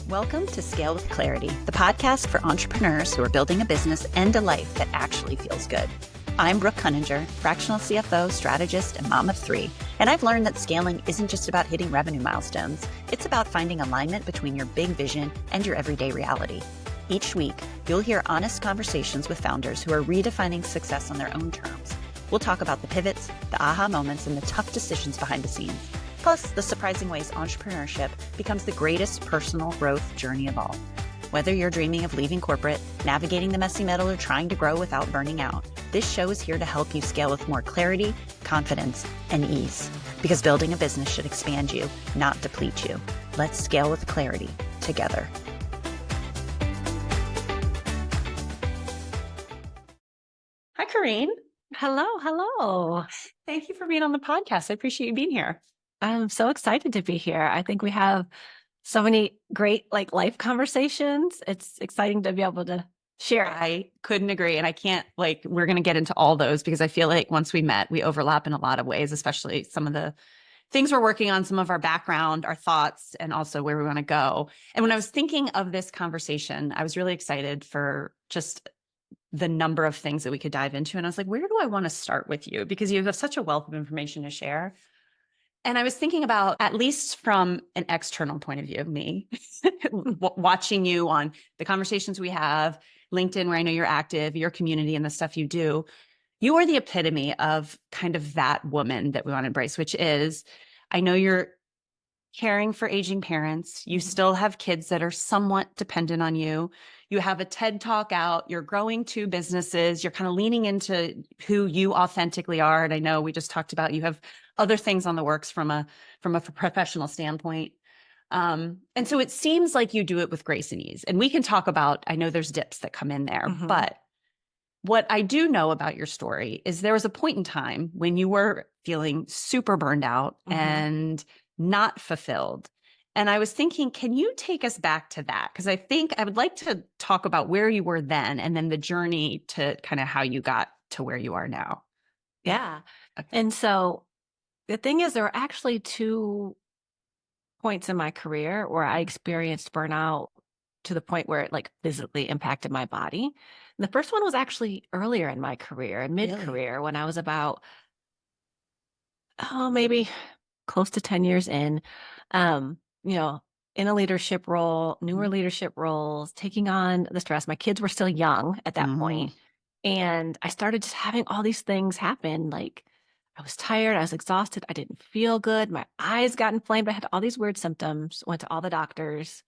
Welcome to Scale with Clarity, the podcast for entrepreneurs who are building a business and a life that actually feels good. I'm Brooke Cunninger, fractional CFO, strategist, and mom of three, and I've learned that scaling isn't just about hitting revenue milestones. It's about finding alignment between your big vision and your everyday reality. Each week, you'll hear honest conversations with founders who are redefining success on their own terms. We'll talk about the pivots, the aha moments, and the tough decisions behind the scenes. Plus, the surprising ways entrepreneurship becomes the greatest personal growth journey of all. Whether you're dreaming of leaving corporate, navigating the messy middle, or trying to grow without burning out, this show is here to help you scale with more clarity, confidence, and ease. Because building a business should expand you, not deplete you. Let's scale with clarity together. Hi, Corinne. Hello. Thank you for being on the podcast. I appreciate you being here. I'm so excited to be here. I think we have so many great life conversations. It's exciting to be able to share it. I couldn't agree. And I can't we're going to get into all those because I feel like once we met, we overlap in a lot of ways, especially some of the things we're working on, some of our background, our thoughts, and also where we want to go. And when I was thinking of this conversation, I was really excited for just the number of things that we could dive into. And I was like, where do I want to start with you? Because you have such a wealth of information to share. And I was thinking about, at least from an external point of view of me, watching you on the conversations we have, LinkedIn, where I know you're active, your community and the stuff you do, you are the epitome of kind of that woman that we want to embrace, which is, I know you're caring for aging parents. You still have kids that are somewhat dependent on you. You have a TED Talk out. You're growing two businesses. You're kind of leaning into who you authentically are. And I know we just talked about you have other things on the works from a professional standpoint. And so it seems like you do it with grace and ease. And we can talk about, I know there's dips that come in there, but what I do know about your story is there was a point in time when you were feeling super burned out and not fulfilled. And I was thinking, can you take us back to that? Because I think I would like to talk about where you were then and then the journey to kind of how you got to where you are now. Yeah. Okay. And so the thing is, there were actually 2 points in my career where I experienced burnout to the point where it physically impacted my body. And the first one was actually earlier in my career, mid-career, when I was about, maybe close to 10 years in, in a leadership role, newer leadership roles, taking on the stress. My kids were still young at that point. And I started just having all these things happen. I was tired, I was exhausted, I didn't feel good, my eyes got inflamed, I had all these weird symptoms, went to all the doctors.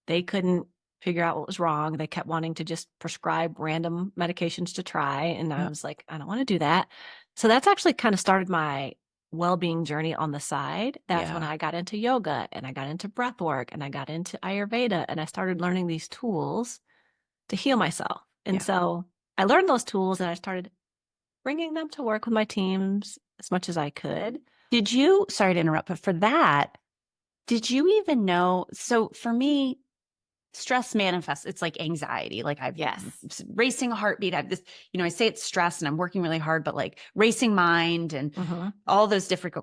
They couldn't figure out what was wrong. They kept wanting to just prescribe random medications to try. And I was like, I don't want to do that. So that's actually kind of started my well-being journey on the side. That's when I got into yoga and I got into breath work and I got into Ayurveda and I started learning these tools to heal myself. And so I learned those tools and I started bringing them to work with my teams as much as I could. Did you, sorry to interrupt, but for that, did you even know? So for me, stress manifests, it's like anxiety. I've racing heartbeat. I have this, I say it's stress and I'm working really hard, but racing mind and all those different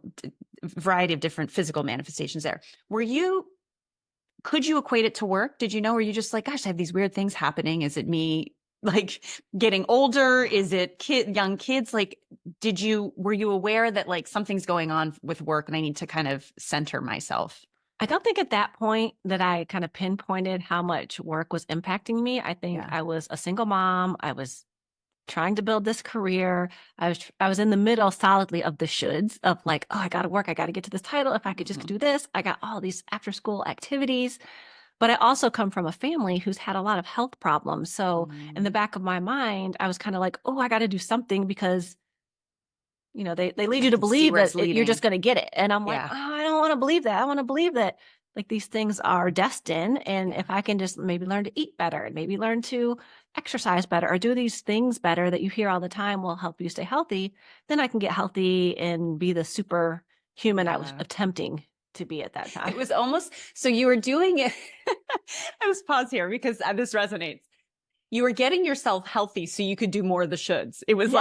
variety of different physical manifestations there. Could you equate it to work? Did you know? Were you just gosh, I have these weird things happening. Is it me getting older? Is it young kids? Were you aware that something's going on with work and I need to kind of center myself? I don't think at that point that I kind of pinpointed how much work was impacting me. I think I was a single mom. I was trying to build this career. I was in the middle solidly of the shoulds of I got to work. I got to get to this title. If I could just do this, I got all these after school activities. But I also come from a family who's had a lot of health problems. So in the back of my mind, I was kind of I got to do something because, they lead you to believe that you're just going to get it. And I'm I don't want to believe that. I want to believe that these things are destined. And if I can just maybe learn to eat better and maybe learn to exercise better or do these things better that you hear all the time will help you stay healthy, then I can get healthy and be the superhuman I was attempting to be at that time. It was almost, so you were doing it. I was pause here because this resonates. You were getting yourself healthy so you could do more of the shoulds. It was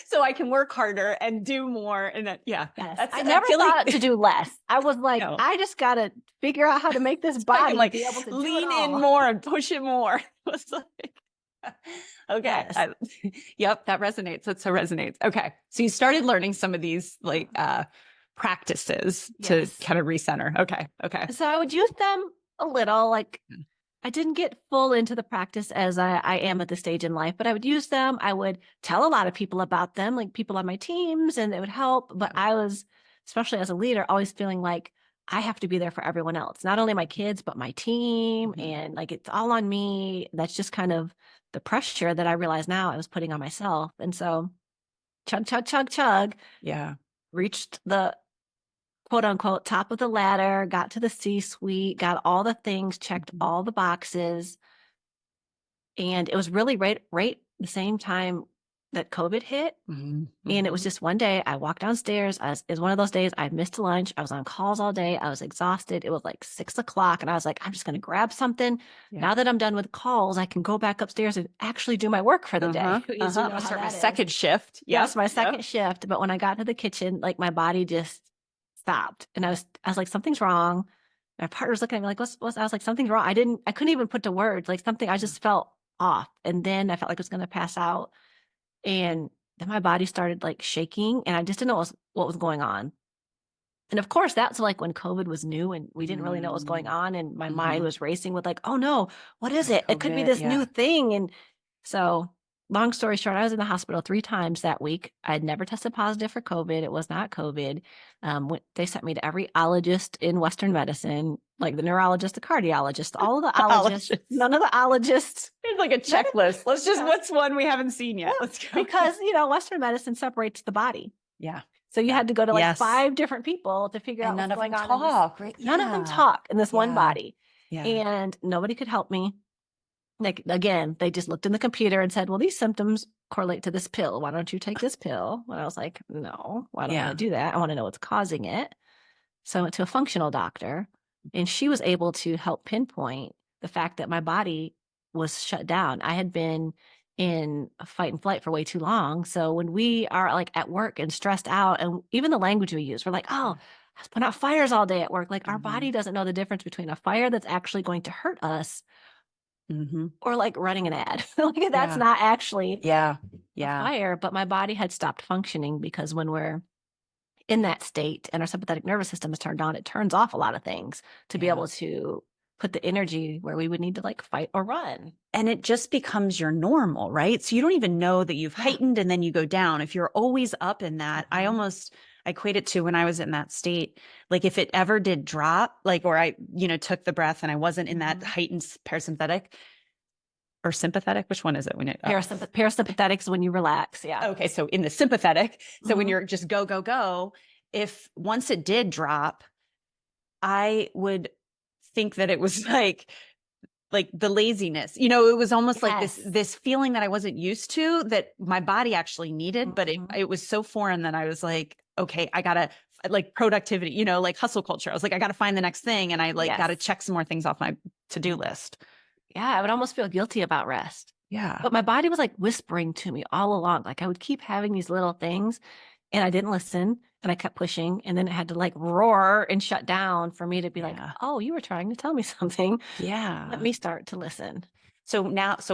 so I can work harder and do more. And that, yeah, Yes. I never thought to do less. I was like, no, I just got to figure out how to make this I can body like be able to do it lean in all. more and push it more. It was like, okay. Yes. Yep, that resonates. That so resonates. Okay. So you started learning some of these like practices to Yes. kind of recenter. Okay. Okay. So I would use them a little, like Mm. I didn't get full into the practice as I am at this stage in life, but I would use them. I would tell a lot of people about them, like people on my teams, and it would help. But I was, especially as a leader, always feeling like I have to be there for everyone else, not only my kids, but my team. Mhm. And like it's all on me. That's just kind of the pressure that I realize now I was putting on myself. And so chug, chug, chug, chug, Yeah. reached the quote unquote top of the ladder, got to the C-suite, got all the things, checked Mhm. all the boxes. And it was really right the same time that COVID hit. Mhm. And it was Mhm. just one day I walked downstairs. It was one of those days I missed lunch. I was on calls all day. I was exhausted. It was like 6 o'clock. And I was like, I'm just going to grab something. Yeah. Now that I'm done with calls, I can go back upstairs and actually do my work for the day. Uh-huh. Because you I'm know gonna how start my that is. second shift. Yes, Yep. my Yep. second shift. But when I got to the kitchen, like my body just stopped. And I was like, something's wrong. My partner's looking at me like, what's, I was like, something's wrong. I couldn't even put to words, like something, I just felt off. And then I felt like I was going to pass out. And then my body started like shaking and I just didn't know what was going on. And of course, that's like when COVID was new and we didn't really know what was going Mm. on. And my mind Mhm. was racing with like, oh no, what is it? It could be COVID. this new Yeah. thing. And so long story short, I was in the hospital 3 times that week. I had never tested positive for COVID. It was not COVID. They sent me to every ologist in Western medicine, like the neurologist, the cardiologist, all of the ologists, Allergists. none of the ologists. It's like a checklist. Let's just, Yes. what's one we haven't seen yet? Yeah, Let's go. because, Western medicine separates the body. Yeah. So you had to go to like Yes. 5 different people to figure And out what's none of them going on in this. talk, right? None of them Yeah. talk in this one Yeah. body. Yeah. And nobody could help me. Like, again, they just looked in the computer and said, well, these symptoms correlate to this pill. Why don't you take this pill? And I was like, no, I don't Yeah. want to do that. I want to know what's causing it. So I went to a functional doctor and she was able to help pinpoint the fact that my body was shut down. I had been in a fight and flight for way too long. So when we are like at work and stressed out, and even the language we use, we're like, oh, I was putting out fires all day at work. Like our body doesn't know the difference between a fire that's actually going to hurt us Mm-hmm. or like running an ad. Like that's Yeah. not actually Yeah. a Yeah. fire, but my body had stopped functioning because when we're in that state and our sympathetic nervous system is turned on, it turns off a lot of things to be Yeah. able to put the energy where we would need to like fight or run. And it just becomes your normal, right? So you don't even know that you've Yeah. heightened and then you go down. If you're always up in that, I almost equate it to when I was in that state. Like if it ever did drop, like, or I, took the breath and I wasn't in that heightened parasympathetic or sympathetic, which one is it? When it Parasympathetics when you relax. Yeah. Okay. So in the sympathetic, so when you're just go, go, go, if once it did drop, I would think that it was like the laziness, it was almost like this feeling that I wasn't used to that my body actually needed, but it was so foreign that I was like, okay, I gotta like productivity, like hustle culture. I was like, I gotta find the next thing. And I gotta check some more things off my to-do list. Yeah. I would almost feel guilty about rest. Yeah. But my body was like whispering to me all along. Like I would keep having these little things and I didn't listen and I kept pushing. And then it had to like roar and shut down for me to be like, oh, you were trying to tell me something. Yeah. Let me start to listen. So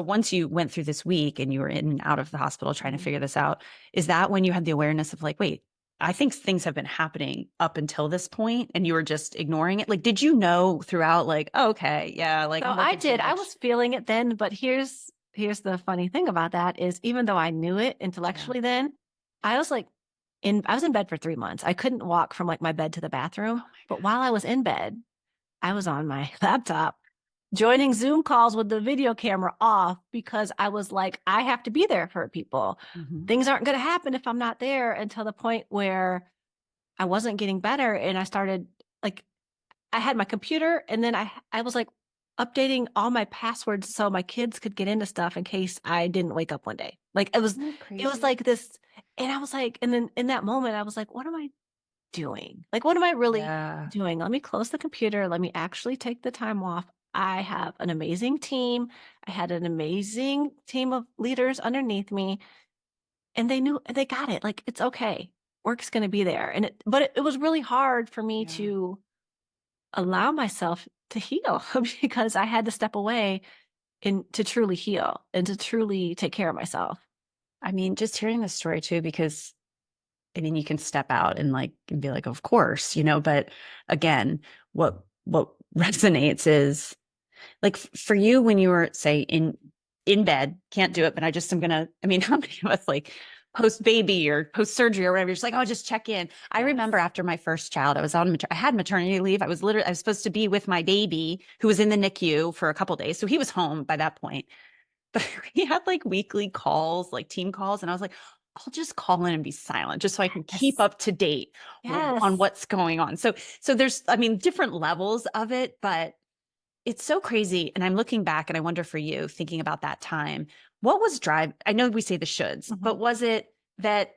once you went through this week and you were in and out of the hospital trying to figure this out, is that when you had the awareness of like, wait, I think things have been happening up until this point and you were just ignoring it? Like, did you know throughout like, oh, okay, yeah, like so I did. I was feeling it then, but here's the funny thing about that is even though I knew it intellectually then, I was like I was in bed for 3 months. I couldn't walk from like my bed to the bathroom. But while I was in bed, I was on my laptop joining Zoom calls with the video camera off because I was like, I have to be there for people. Things aren't going to happen if I'm not there until the point where I wasn't getting better. And I started like, I had my computer and then I was like updating all my passwords so my kids could get into stuff in case I didn't wake up one day. Like it was like this. And I was like, and then in that moment, I was like, what am I doing? Like, what am I really doing? Let me close the computer. Let me actually take the time off. I have an amazing team. I had an amazing team of leaders underneath me. and they got it. Like, it's okay. Work's going to be there. But it was really hard for me Yeah. to allow myself to heal because I had to step away and to truly heal and to truly take care of myself. I mean, just hearing the story too, because I mean, you can step out and like and be like, of course, but again, what resonates is like for you when you were say in bed, can't do it, but I just am gonna, I mean, how many of us like post baby or post surgery or whatever, you're just like, oh, just check in. I remember after my first child, I was on I had maternity leave. I was supposed to be with my baby who was in the NICU for a couple of days. So he was home by that point. But we had like weekly calls, like team calls. And I was like, I'll just call in and be silent just so I can keep Yes. up to date on Yes. what's going on. So there's, I mean, different levels of it, but it's so crazy. And I'm looking back and I wonder for you, thinking about that time, what was I know we say the shoulds, but Mhm. was it that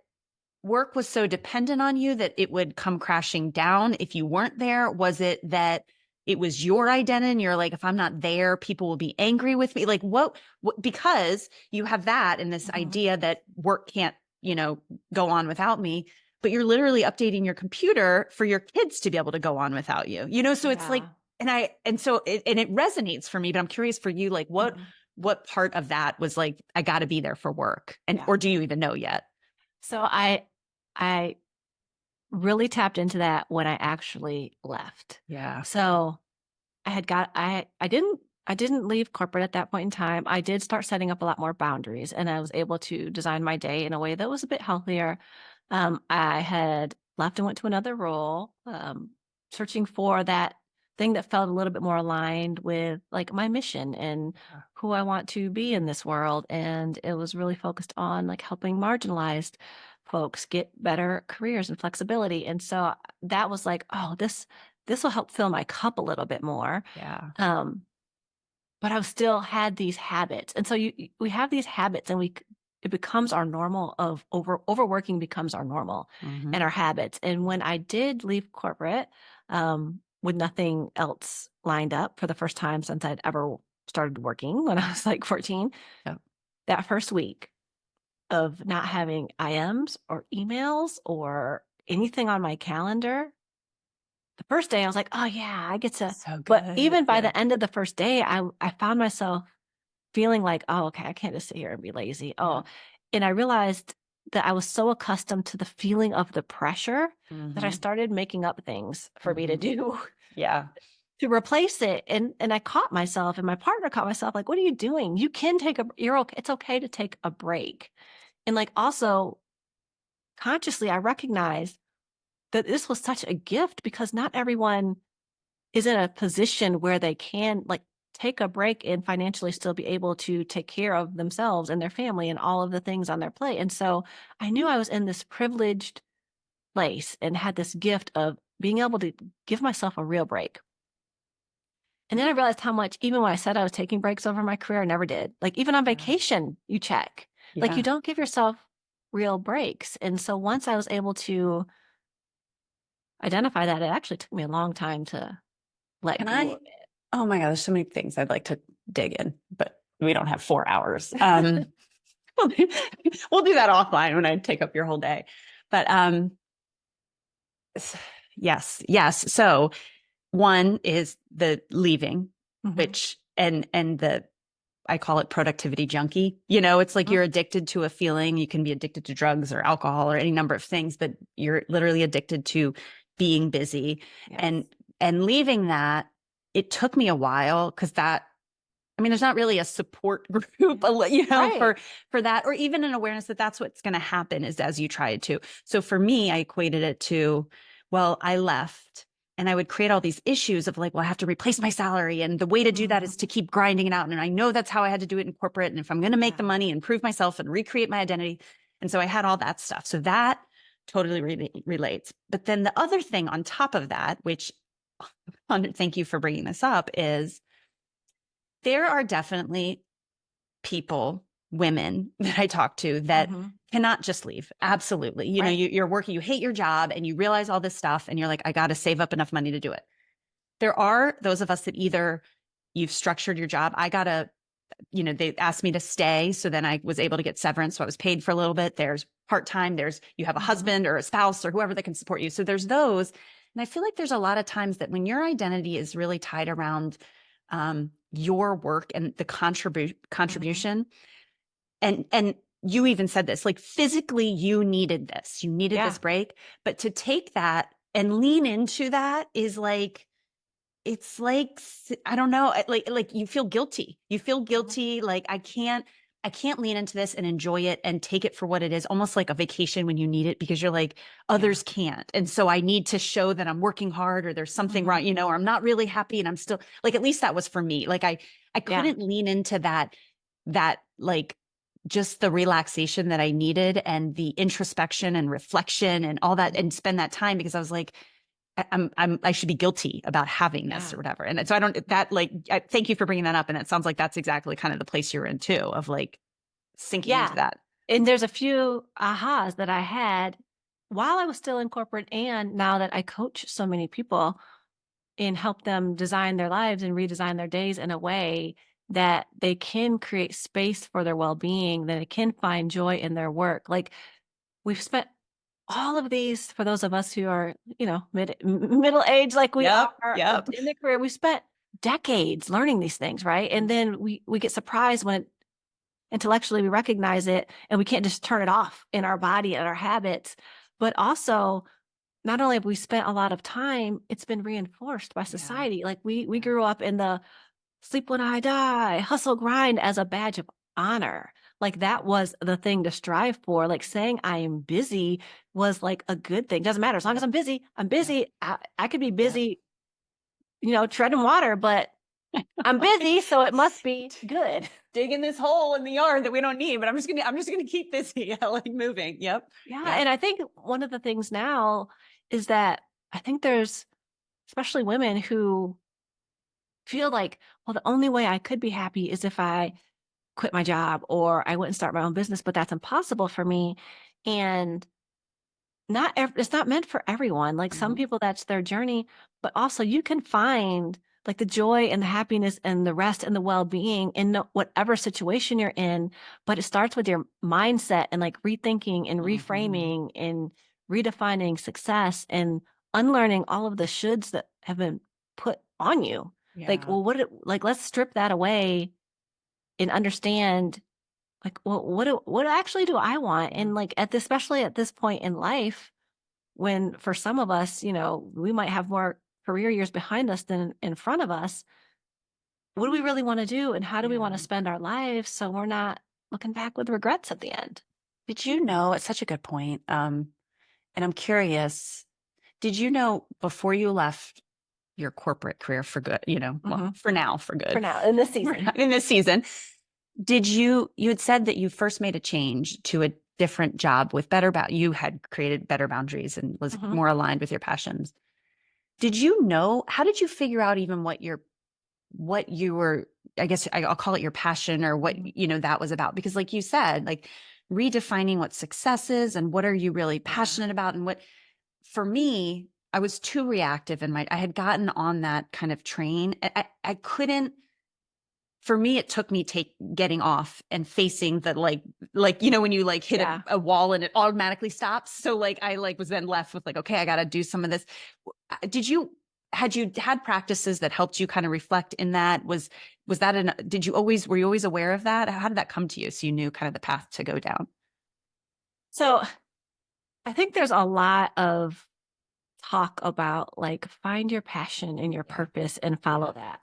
work was so dependent on you that it would come crashing down if you weren't there? Was it that it was your identity and you're like, if I'm not there, people will be angry with me? Like what because you have that and this Mhm. idea that work can't, go on without me, but you're literally updating your computer for your kids to be able to go on without you, so it's like, Yeah. and it resonates for me, but I'm curious for you, like Mhm. what part of that was like, I got to be there for work, and Yeah. or do you even know yet? So I really tapped into that when I actually left. Yeah. So I didn't leave corporate at that point in time. I did start setting up a lot more boundaries, and I was able to design my day in a way that was a bit healthier. I had left and went to another role, searching for that thing that felt a little bit more aligned with like my mission and who I want to be in this world. And it was really focused on like helping marginalized folks get better careers and flexibility. And so that was like, oh, this will help fill my cup a little bit more. Yeah. Um, but I still had these habits. And so we have these habits and it becomes our normal of overworking becomes our normal and Mhm. our habits. And when I did leave corporate, with nothing else lined up for the first time since I'd ever started working when I was like 14, Yep. that first week of not having IMs or emails or anything on my calendar, the first day I was like, "Oh, yeah, I get to." So But good. even by Yeah. the end of the first day, I found myself feeling like, "Oh, okay, I can't just sit here and be lazy." Yeah. Oh, and I realized that I was so accustomed to the feeling of the pressure that I Mhm. started making up things for me to Mhm. do Yeah. to replace it, and I caught myself and my partner caught myself like, "What are you doing? You can take a you're okay. It's okay to take a break." And, like, also consciously, I recognized that this was such a gift because not everyone is in a position where they can, like, take a break and financially still be able to take care of themselves and their family and all of the things on their plate, and so I knew I was in this privileged place and had this gift of being able to give myself a real break. And then I realized how much even when I said I was taking breaks over my career, I never did. Like, even on Yeah. vacation, you check. Like, you Yeah. don't give yourself real breaks, and so once I was able to identify that, it actually took me a long time to let Can go I? of it. Oh my God, there's so many things I'd like to dig in, but we don't have 4 hours. We'll do, we'll do that offline when I take up your whole day. But s- yes, yes. So one is the leaving, Mhm, which and the I call it productivity junkie. It's like mhm. you're addicted to a feeling. You can be addicted to drugs or alcohol or any number of things, but you're literally addicted to being busy. Yes. And leaving that, it took me a while because I mean, there's not really a support group, Right. for that, or even an awareness that that's what's going to happen is as you try to. So for me, I equated it to, well, I left and I would create all these issues of like, well, I have to replace my salary. And the way to do that is to Mhm. keep grinding it out. And I know that's how I had to do it in corporate. And if I'm going to make the Yeah. money and prove myself and recreate my identity. And so I had all that stuff. So that totally relates. But then the other thing on top of that, which thank you for bringing this up, is there are definitely people, women that I talk to that Mhm. cannot just leave. Absolutely. Right. You're working, you hate your job and you realize all this stuff and you're like, I got to save up enough money to do it. There are those of us that either you've structured your job. I got to they asked me to stay. So then I was able to get severance. So I was paid for a little bit. There's part-time, you have a husband or a spouse or whoever that can support you. So there's those. And I feel like there's a lot of times that when your identity is really tied around your work and the contribution, and you even said this, like physically you needed this break, but to take that and lean into that is like, it's like, I don't know, like you feel guilty. Like I can't lean into this and enjoy it and take it for what it is, almost like a vacation when you need it, because you're like, others can't. And so I need to show that I'm working hard, or there's something wrong, or I'm not really happy and I'm still like, at least that was for me. Like I couldn't lean into that like just the relaxation that I needed and the introspection and reflection and all that, and spend that time, because I was like, I should be guilty about having this or whatever. And so thank you for bringing that up. And it sounds like that's exactly kind of the place you're in too, of like sinking into that. And there's a few ahas that I had while I was still in corporate, and now that I coach so many people and help them design their lives and redesign their days in a way that they can create space for their well-being, that they can find joy in their work. Like, we've spent all of these, for those of us who are, middle age, like we are in the career, we spent decades learning these things, right? And then we get surprised when intellectually we recognize it, and we can't just turn it off in our body and our habits. But also, not only have we spent a lot of time, it's been reinforced by society. Like we grew up in the sleep when I die, hustle, grind as a badge of honor. Like that was the thing to strive for. Like saying I am busy was like a good thing. Doesn't matter. As long as I'm busy, I'm busy. I could be busy, treading water, but I'm busy, so it must be good. Digging this hole in the yard that we don't need, but I'm just gonna keep busy, like moving. Yep. And I think one of the things now is that I think there's especially women who feel like, well, the only way I could be happy is if I quit my job or I went and start my own business, but that's impossible for me. And it's not meant for everyone. Like some people, that's their journey, but also you can find like the joy and the happiness and the rest and the well-being in whatever situation you're in. But it starts with your mindset and like rethinking and reframing and redefining success and unlearning all of the shoulds that have been put on you. Like, well, let's strip that away and understand, like, well, what actually do I want? And like especially at this point in life, when for some of us, we might have more career years behind us than in front of us. What do we really want to do? And how do we want to spend our lives so we're not looking back with regrets at the end? Did you know, it's such a good point. And I'm curious, did you know before you left your corporate career for good, well, for now, in this season, you had said that you first made a change to a different job with you had created better boundaries and was more aligned with your passions. Did you know, how did you figure out even what you were, I guess I'll call it your passion, or what, that was about? Because like you said, like redefining what success is and what are you really passionate about, and what, for me, I was too reactive I had gotten on that kind of train. I couldn't, for me, it took me getting off and facing the like, when you like hit a wall and it automatically stops. So like, I like was then left with like, okay, I got to do some of this. Had you had practices that helped you kind of reflect in that? Was that were you always aware of that? How did that come to you? So you knew kind of the path to go down? So I think there's a lot of talk about like, find your passion and your purpose and follow that.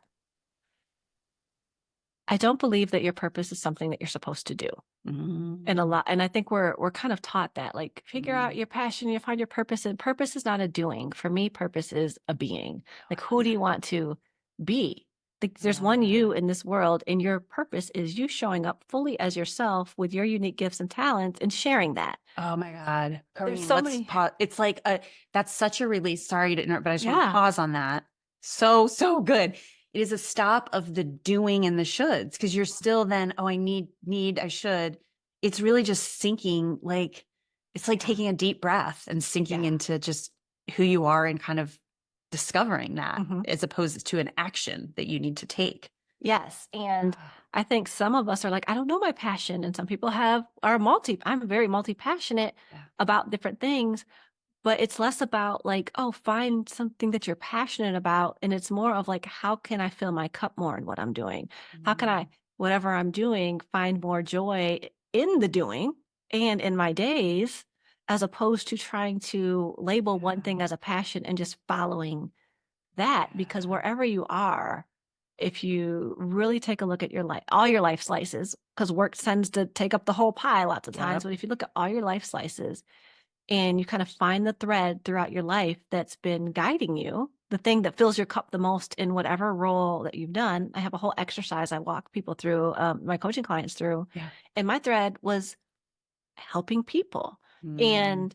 I don't believe that your purpose is something that you're supposed to do. And I think we're kind of taught that, like, figure out your passion, you find your purpose, and purpose is not a doing. For me, purpose is a being. Like, who do you want to be? Like, there's one you in this world, and your purpose is you showing up fully as yourself with your unique gifts and talents and sharing that. Oh my God. There's so many. It's like, that's such a release. Sorry to interrupt, but I just want to pause on that. So good. It is a stop of the doing and the shoulds, because you're still then, I should. It's really just sinking. Like, it's like taking a deep breath and sinking into just who you are and kind of discovering that, as opposed to an action that you need to take. Yes. And I think some of us are like, I don't know my passion. And some people I'm very multi-passionate Yeah. about different things, but it's less about like, oh, find something that you're passionate about. And it's more of like, how can I fill my cup more in what I'm doing? How can I, Mm. whatever I'm doing, find more joy in the doing and in my days, as opposed to trying to label one Yeah. thing as a passion and just following that, because wherever you are, if you really take a look at your life, all your life slices, because work tends to take up the whole pie lots of times. Yep. But if you look at all your life slices and you kind of find the thread throughout your life that's been guiding you, the thing that fills your cup the most in whatever role that you've done. I have a whole exercise I walk people through, my coaching clients through, Yeah. and my thread was helping people. Mm. And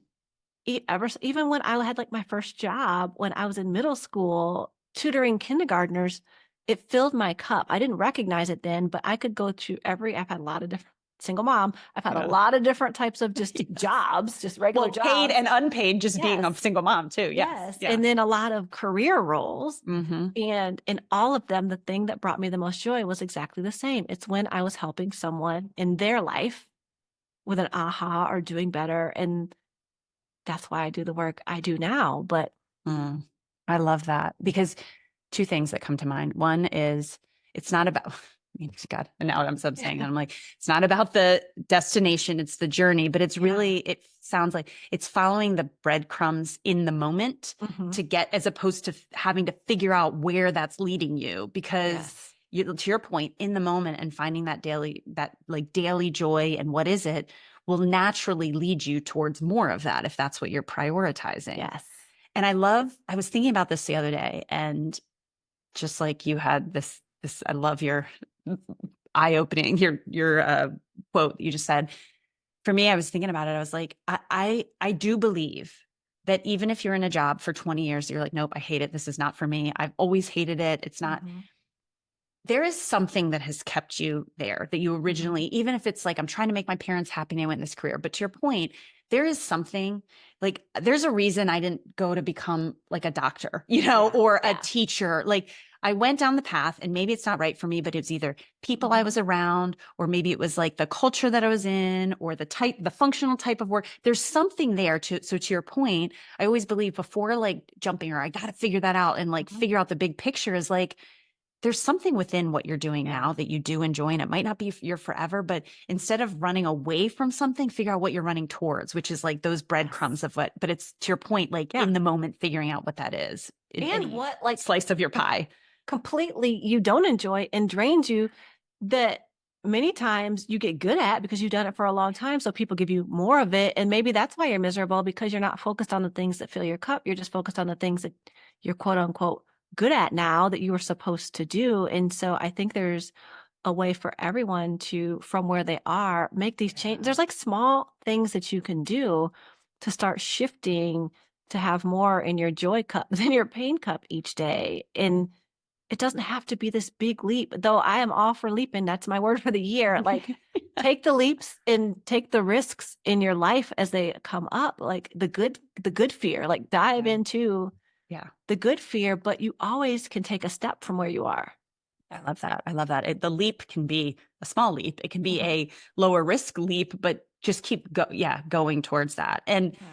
even when I had like my first job when I was in middle school, tutoring kindergartners, it filled my cup. I didn't recognize it then, but I could go to I've had a lot of different single mom. I've had a Yeah. lot of different types of just Yes. jobs, just regular Well, paid jobs. and unpaid, just being a Yes. single mom too. Yes. Yes. Yeah. And then a lot of career roles. Mm-hmm. And in all of them, the thing that brought me the most joy was exactly the same. It's when I was helping someone in their life with an aha or doing better. And that's why I do the work I do now. But Mm. I love that because two things that come to mind. One is it's not about, I mean, God, and now I'm saying that I'm like, it's not about the destination, it's the journey, but it's really, it sounds like it's following the breadcrumbs in the moment Mhm. to get, as opposed to having to figure out where that's leading you. Because Yes. you, to your point, in the moment and finding that like daily joy and what is it will naturally lead you towards more of that if that's what you're prioritizing. Yes. And I was thinking about this the other day, and just like you had this, I love your eye-opening, your quote you just said. For me, I was thinking about it. I was like, I do believe that even if you're in a job for 20 years, you're like, nope, I hate it. This is not for me. I've always hated it. It's not. Mhm. There is something that has kept you there that you Mhm. originally, even if it's like, I'm trying to make my parents happy and I went in this career. But to your point, there is something like, there's a reason I didn't go to become like a doctor, Yeah. or a Yeah. teacher. Like I went down the path and maybe it's not right for me, but it's either people I Mhm. was around, or maybe it was like the culture that I was in, or the functional type of work. There's something there so to your point, I always believe before like jumping, or I got to figure that out and like Mhm. figure out the big picture, is like, there's something within what you're doing Yeah. now that you do enjoy, and it might not be your forever, but instead of running away from something, figure out what you're running towards, which is like those breadcrumbs Yes. of what, but it's to your point, like Yeah. in the moment, figuring out what that is in And any what, like, slice of your pie. completely you don't enjoy and drains you, that many times you get good at because you've done it for a long time. So people give you more of it. And maybe that's why you're miserable, because you're not focused on the things that fill your cup. You're just focused on the things that you're quote unquote good at now that you were supposed to do. And so I think there's a way for everyone to, from where they are, make these changes. Yeah. There's like small things that you can do to start shifting to have more in your joy cup than your pain cup each day. And it doesn't have to be this big leap, though I am all for leaping. That's my word for the year. Like, take the leaps and take the risks in your life as they come up, like the good fear, like dive Yeah. into Yeah. the good fear, but you always can take a step from where you are. I love that. I love that. The leap can be a small leap. It can be Mhm. a lower risk leap, but just going towards that. And Yeah.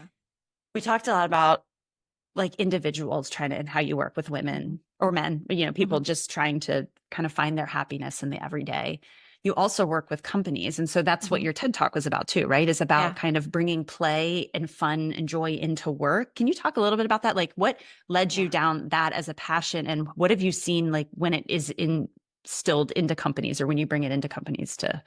we talked a lot about like individuals trying to, and how you work with Mhm. women or men, people Mhm. just trying to kind of find their happiness in the everyday. You also work with companies. And so that's what Mhm. your TED Talk was about too, right? Is about Yeah. kind of bringing play and fun and joy into work. Can you talk a little bit about that? Like what led you Yeah. down that as a passion, and what have you seen like when it is instilled into companies, or when you bring it into companies to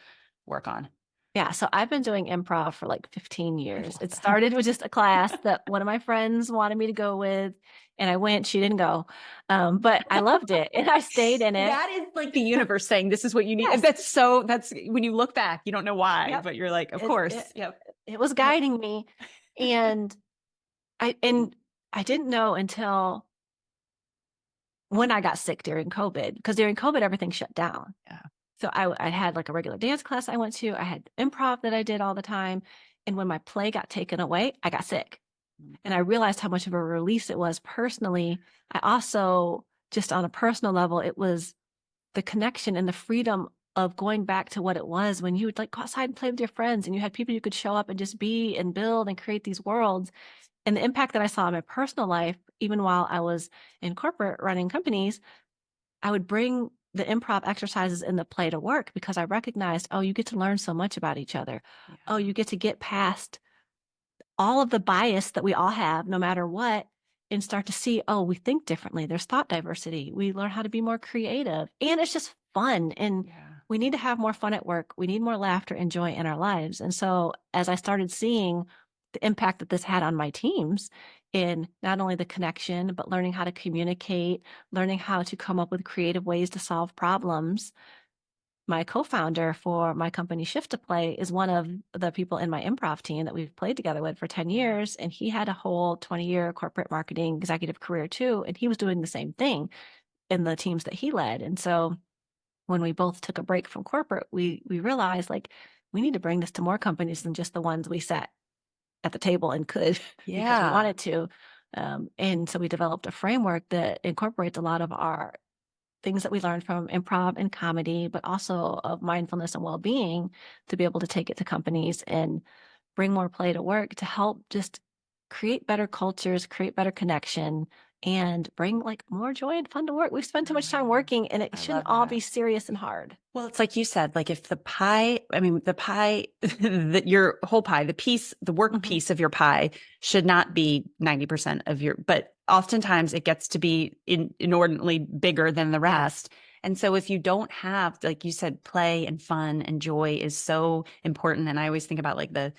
work on? Yeah, so I've been doing improv for like 15 I years. love It that. started with just a class that one of my friends wanted me to go with, and I went. She didn't go, but I loved it, and I stayed in it. That is like the universe saying this is what you need. Yes. That's when you look back, you don't know why, Yep. but you're like, of It course. it Yep. it was Yep. guiding me, and and I didn't know until when I got sick during COVID, because during COVID everything shut down. Yeah. So I had like a regular dance class I went to. I had improv that I did all the time, and when my play got taken away, I got sick. And I realized how much of a release it was personally. I also, just on a personal level, it was the connection and the freedom of going back to what it was when you would like go outside and play with your friends and you had people you could show up and just be and build and create these worlds. And the impact that I saw in my personal life, even while I was in corporate running companies, I would bring the improv exercises in the play to work because I recognized, oh, you get to learn so much about each other. Yeah. Oh, you get to get past all of the bias that we all have, no matter what, and start to see, oh, we think differently. There's thought diversity. We learn how to be more creative. And it's just fun. And Yeah. we need to have more fun at work. We need more laughter and joy in our lives. And so as I started seeing the impact that this had on my teams in not only the connection, but learning how to communicate, learning how to come up with creative ways to solve problems, my co-founder for my company Shift to Play is one of the people in my improv team that we've played together with for 10 years. And he had a whole 20-year corporate marketing executive career too. And he was doing the same thing in the teams that he led. And so when we both took a break from corporate, we realized like we need to bring this to more companies than just the ones we sat at the table and could because we Yeah. wanted to. And so we developed a framework that incorporates a lot of our things that we learned from improv and comedy, but also of mindfulness and well-being to be able to take it to companies and bring more play to work to help just create better cultures, create better connection, and bring like more joy and fun to work. We spend too much time working and it I shouldn't love all that. be serious and hard. Well, it's like you said, like if the pie, I mean, the pie, that your whole pie, the piece, the work piece of your pie should not be 90% of your, but oftentimes it gets to be inordinately bigger than the rest. And so if you don't have, like you said, play and fun and joy is so important. And I always think about like the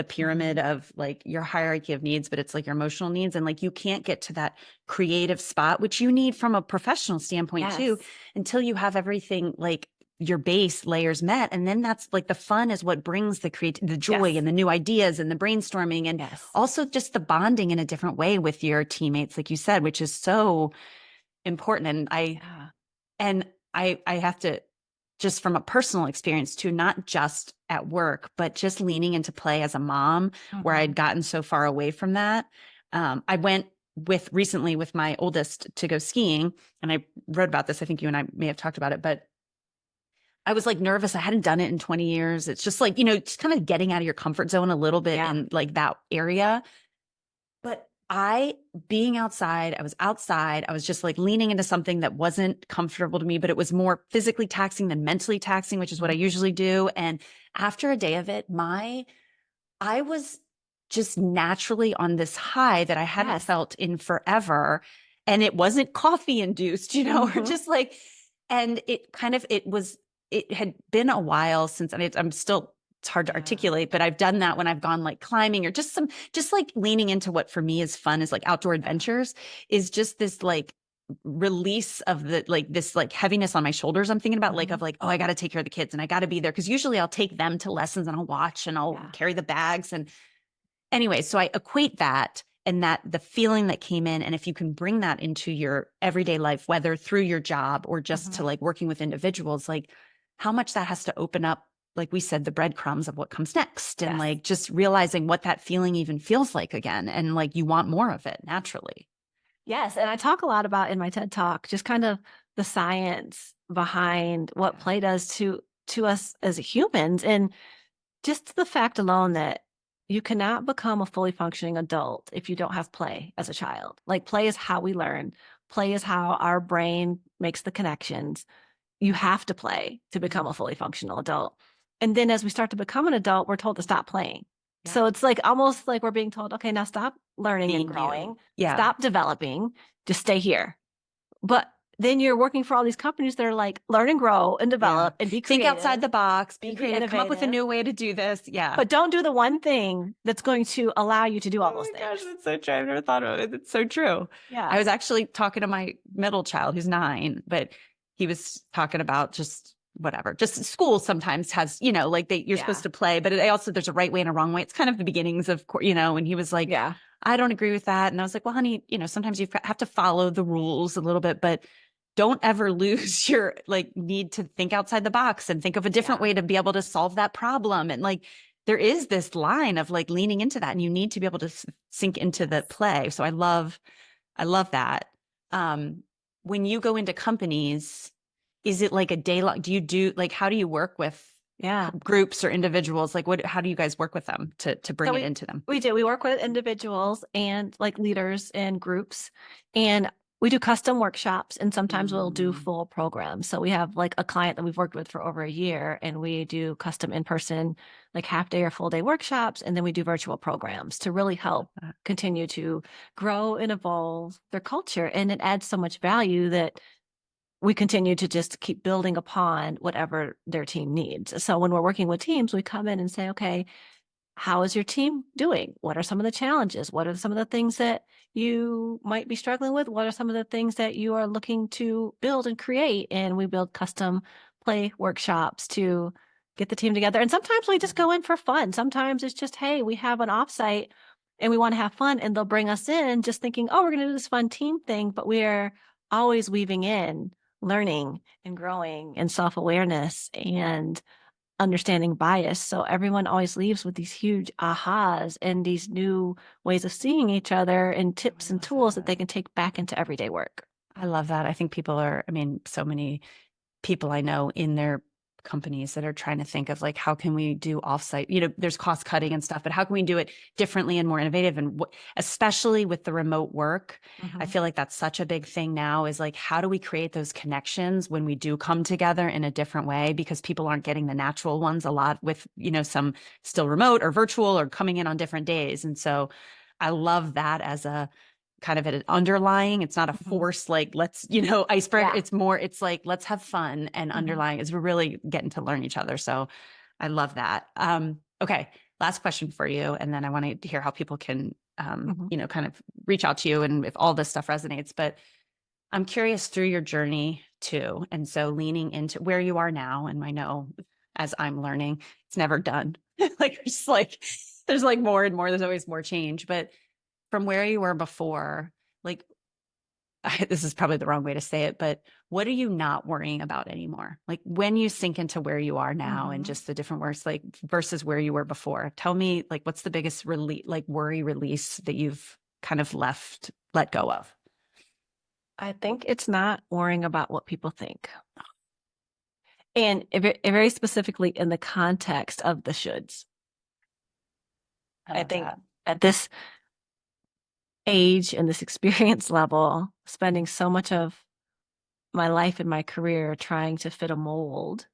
pyramid of like your hierarchy of needs, but it's like your emotional needs. And like you can't get to that creative spot, which you need from a professional standpoint too, until you have everything like your base layers met. And then that's like the fun is what brings the the joy and the new ideas and the brainstorming and also just the bonding in a different way with your teammates, like you said, which is so important. And I have to, just from a personal experience too, not just at work, but just leaning into play as a mom, where I'd gotten so far away from that. I went recently with my oldest to go skiing, and I wrote about this. I think you and I may have talked about it, but I was like nervous. I hadn't done it in 20 years. It's just like, just kind of getting out of your comfort zone a little bit in like that area. But being outside, I was outside. I was just like leaning into something that wasn't comfortable to me, but it was more physically taxing than mentally taxing, which is what I usually do. And after a day of it, I was just naturally on this high that I hadn't felt in forever. And it wasn't coffee induced, or just like, and it had been a while since, and I'm still, it's hard to articulate, but I've done that when I've gone like climbing or just like leaning into what for me is fun is like outdoor adventures is just this like release of this like heaviness on my shoulders. I'm thinking about oh, I got to take care of the kids and I got to be there. Cause usually I'll take them to lessons and I'll watch and I'll carry the bags. And anyway, so I equate that and that the feeling that came in. And if you can bring that into your everyday life, whether through your job or just to like working with individuals, like how much that has to open up, like we said, the breadcrumbs of what comes next and like just realizing what that feeling even feels like again. And like you want more of it naturally. Yes. And I talk a lot about in my TED Talk, just kind of the science behind what play does to us as humans. And just the fact alone that you cannot become a fully functioning adult if you don't have play as a child. Like play is how we learn. Play is how our brain makes the connections. You have to play to become a fully functional adult. And then as we start to become an adult, we're told to stop playing. So it's like almost like we're being told, okay, now stop learning and growing. Stop developing. Just stay here. But then you're working for all these companies that are like learn and grow and develop and be creative. Think outside the box, be creative, come up with a new way to do this. Yeah. But don't do the one thing that's going to allow you to do all those things. Gosh, that's so true. I've never thought of it. It's so true. Yeah. I was actually talking to my middle child who's 9, but he was talking about just whatever, just school sometimes has, like you're supposed to play, but there's a right way and a wrong way. It's kind of the beginnings of, and he was like, I don't agree with that. And I was like, well, honey, sometimes you have to follow the rules a little bit, but don't ever lose your like need to think outside the box and think of a different way to be able to solve that problem. And like, there is this line of like leaning into that and you need to be able to sink into the play. So I love that. When you go into companies, is it like a day long? Do you do like, how do you work with Yeah. groups or individuals? Like how do you guys work with them to bring So it into them? we do. We work with individuals and like leaders and groups, and we do custom workshops, and sometimes we'll do Mm, full programs. So we have like a client that we've worked with for over a year, and we do custom in-person, like half day or full day workshops, and then we do virtual programs to really I love help that. continue to grow and evolve their culture. And it adds so much value that we continue to just keep building upon whatever their team needs. So when we're working with teams, we come in and say, okay, how is your team doing? What are some of the challenges? What are some of the things that you might be struggling with? What are some of the things that you are looking to build and create? And we build custom play workshops to get the team together. And sometimes we just go in for fun. Sometimes it's just, hey, we have an offsite and we want to have fun. And they'll bring us in just thinking, oh, we're going to do this fun team thing. But we're always weaving in learning and growing and self awareness and understanding bias. So everyone always leaves with these huge ahas and these new ways of seeing each other and Oh, tips I and love tools that that. they can take back into everyday work. I love that. I think people are, I mean, so many people I know in their companies that are trying to think of like, how can we do offsite? You know, there's cost cutting and stuff, but how can we do it differently and more innovative? And especially with the remote work, I Mhm. feel like that's such a big thing now is like, how do we create those connections when we do come together in a different way? Because people aren't getting the natural ones a lot with, you know, some still remote or virtual or coming in on different days. And so I love that as a kind of an underlying, it's not a Mhm. force like let's, you know, icebreaker. Yeah. It's more, it's like let's have fun, and Mhm. underlying is we're really getting to learn each other. So I love that. Okay, last question for you, and then I want to hear how people can Mhm. you know, kind of reach out to you and if all this stuff resonates. But I'm curious through your journey too. And so leaning into where you are now, and I know as I'm learning, it's never done. Like there's like more and more, there's always more change. But from where you were before, like this is probably the wrong way to say it, but what are you not worrying about anymore? Like when you sink into where you are now and Mhm. just the different works, like versus where you were before, tell me like what's the biggest like worry release that you've kind of let go of? I think it's not worrying about what people think. And very specifically in the context of the shoulds. I I love think that. at this age and this experience level, spending so much of my life and my career trying to fit a mold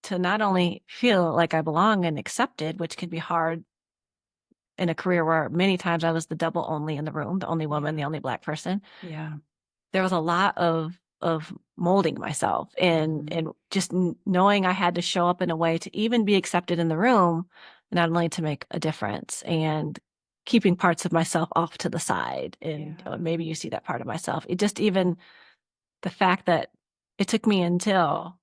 to not only feel like I belong and accepted, which can be hard in a career where many times I was the double only in the room, the only woman, Yeah. the only Black person. Yeah. There was a lot of molding myself and Mhm. and just knowing I had to show up in a way to even be accepted in the room, not only to make a difference and keeping parts of myself off to the side. And Yeah. maybe you see that part of myself. It just even the fact that it took me until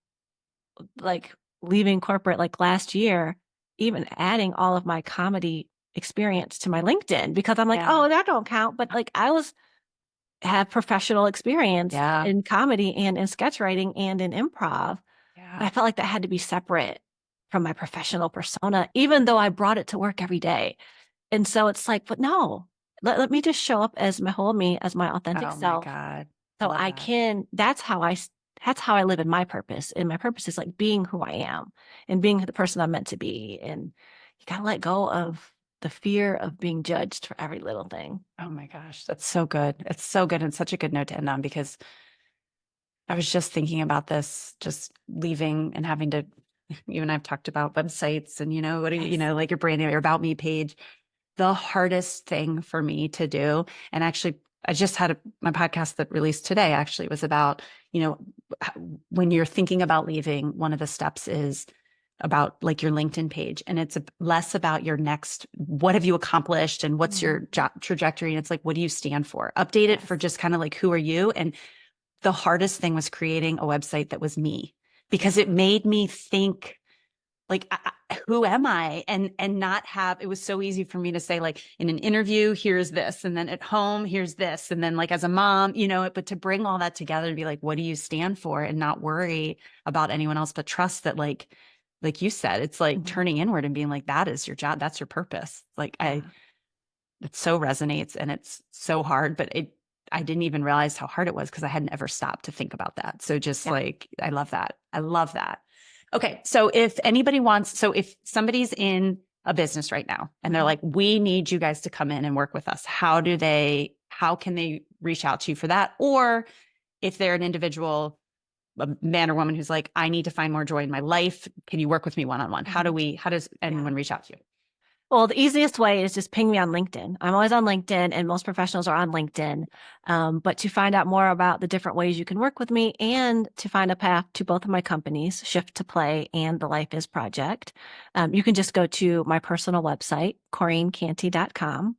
like leaving corporate like last year, even adding all of my comedy experience to my LinkedIn because I'm like, Yeah. oh, that don't count. But like I was have professional experience Yeah. in comedy and in sketch writing and in improv. But Yeah. I felt like that had to be separate from my professional persona, even though I brought it to work every day. And so it's like, but no, let me just show up as my whole me, as my authentic Oh my self. God. I So love I that. can, that's how I live in my purpose. And my purpose is like being who I am and being the person I'm meant to be. And you got to let go of the fear of being judged for every little thing. Oh my gosh. That's so good. It's so good and such a good note to end on because I was just thinking about this, just leaving and having to, you and I've talked about websites and, you know, what do you Yes. know, like your brand, your about me page. The hardest thing for me to do, and actually, I just had my podcast that released today actually was about, you know, when you're thinking about leaving, one of the steps is about like your LinkedIn page. And it's less about your next, what have you accomplished and what's your Mhm. job trajectory? And it's like, what do you stand for? Update it for Yes. just kind of like, who are you? And the hardest thing was creating a website that was me because Yeah. it made me think like who am I and not have it was so easy for me to say like in an interview here's this and then at home here's this and then like as a mom, you know, but to bring all that together and be like what do you stand for and not worry about anyone else but trust that like you said it's like Mhm. turning inward and being like that is your job, that's your purpose. Like I Yeah. it so resonates and it's so hard but I didn't even realize how hard it was because I hadn't ever stopped to think about that. So just like, I love that. I love that. Okay. So if anybody wants, so if somebody's in a business right now and they're like, we need you guys to come in and work with us, how can they reach out to you for that? Or if they're an individual, a man or woman who's like, I need to find more joy in my life, can you work with me one-on-one? How does anyone reach out to you? Well, the easiest way is just ping me on LinkedIn. I'm always on LinkedIn, and most professionals are on LinkedIn. But to find out more about the different ways you can work with me and to find a path to both of my companies, Shift to Play and the Life Is Project, you can just go to my personal website, CoreanCanty.com.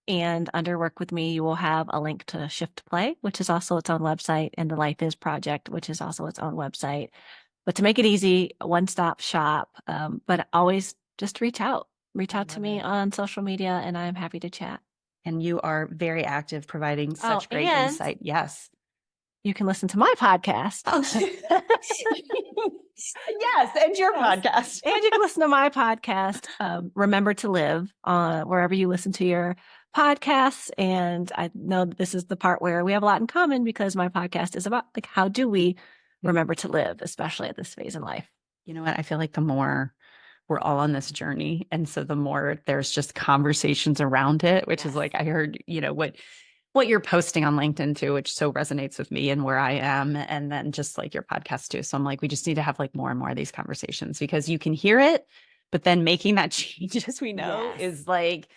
And under Work With Me, you will have a link to Shift to Play, which is also its own website, and the Life Is Project, which is also its own website. But to make it easy, one-stop shop, but always just reach out. Reach out to me on social media, and I'm happy to chat. And you are very active, providing such great and insight. Yes. You can listen to my podcast. Yes, and your podcast. And you can listen to my podcast, Remember to Live, wherever you listen to your podcasts. And I know this is the part where we have a lot in common because my podcast is about like, how do we remember to live, especially at this phase in life? You know what? I feel like the more we're all on this journey, and so the more there's just conversations around it, which is like, I heard, what you're posting on LinkedIn too, which so resonates with me and where I am. And then just like your podcast too. So I'm like, we just need to have like more and more of these conversations because you can hear it, but then making that change, as we know, is like,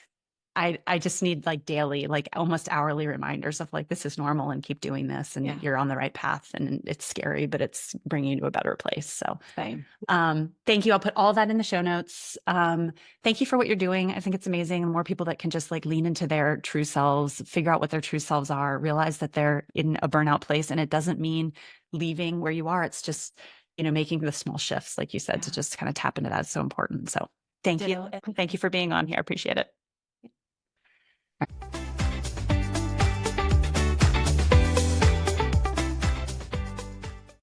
I just need like daily, like almost hourly reminders of like, this is normal and keep doing this and you're on the right path, and it's scary, but it's bringing you to a better place. So thank you. I'll put all that in the show notes. Thank you for what you're doing. I think it's amazing. And more people that can just like lean into their true selves, figure out what their true selves are, realize that they're in a burnout place. And it doesn't mean leaving where you are. It's just, making the small shifts, like you said, to just kind of tap into that is so important. So thank you. Thank you for being on here. I appreciate it.